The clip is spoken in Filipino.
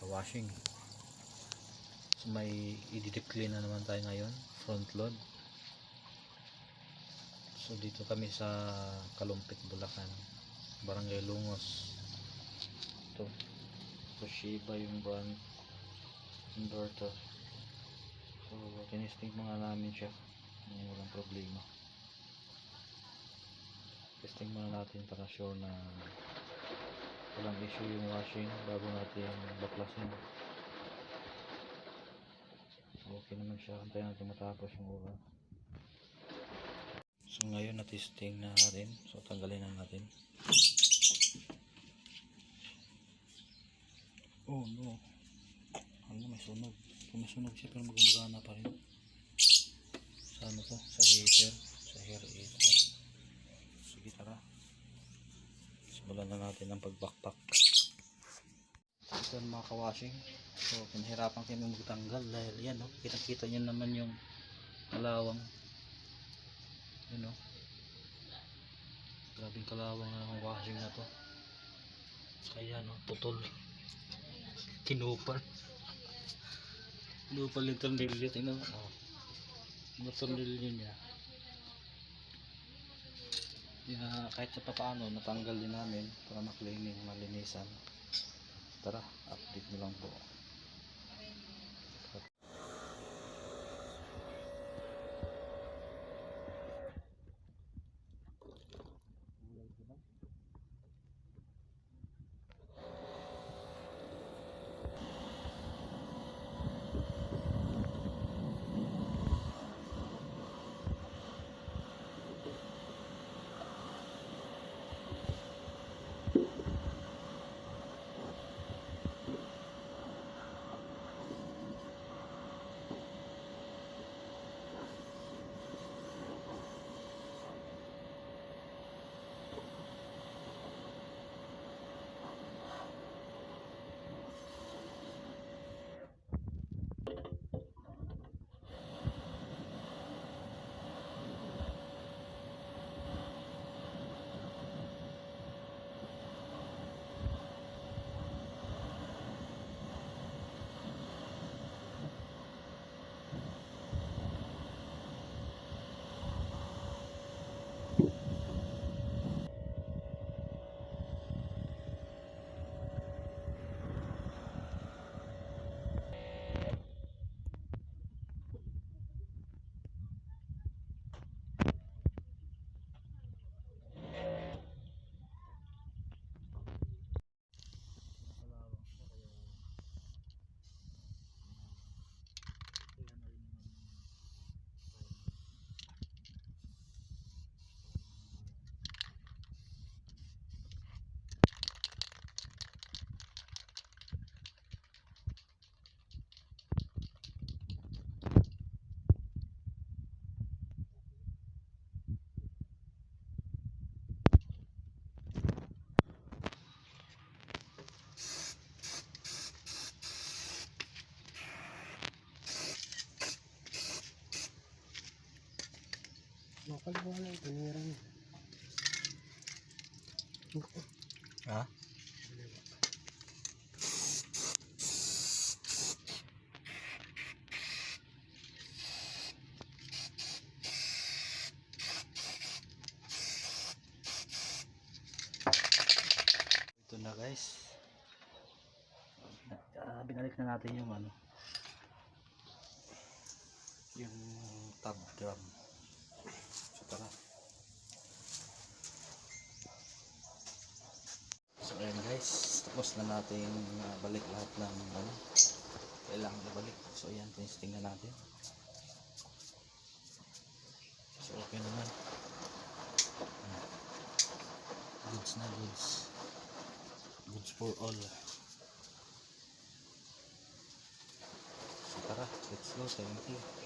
washing. So may i-deep clean na naman tayo ngayon, front load. So dito kami sa Kalumpit, Bulacan, Barangay Lungos. Ito Toshiba yung brand inverter. So tinesting mga namin siya, walang problema. Testing muna natin para sure na walang issue yung washing bago natin baklasin. So okay naman siya, antayin natin matapos yung oras. So ngayon na-testing na rin, so tanggalin na natin. Oh no, ano, may sunog. Masunog siya pero magumagana pa rin. Sa ano to? Sa heater, sa hair heater. Sige, tara, simulan na natin ang pagbakpak. Ito ang mga kawashing. So pinahirapan kami magtanggal dahil yan, no? Kita-kita nyo naman yung kalawang. Yun, no? Grabing kalawang ng washing na to. Kaya no, putol. Kinupal yung tornilyo. Tingnan mo, oh, yung tornilyo niya. Kahit sa papaano natanggal din namin para ma-cleaning, malinisan. Tara, update nyo lang po. Makal na ito nirang. Ha? Ito na guys. Binalik na natin yung ano, yung tub drum. So tara. So ayan guys, tapos na natin balik lahat ng ano kailangan ibalik. So ayan, testing na natin. So okay naman. Goods na goods. Goods for all. So tara, let's go. Thank you.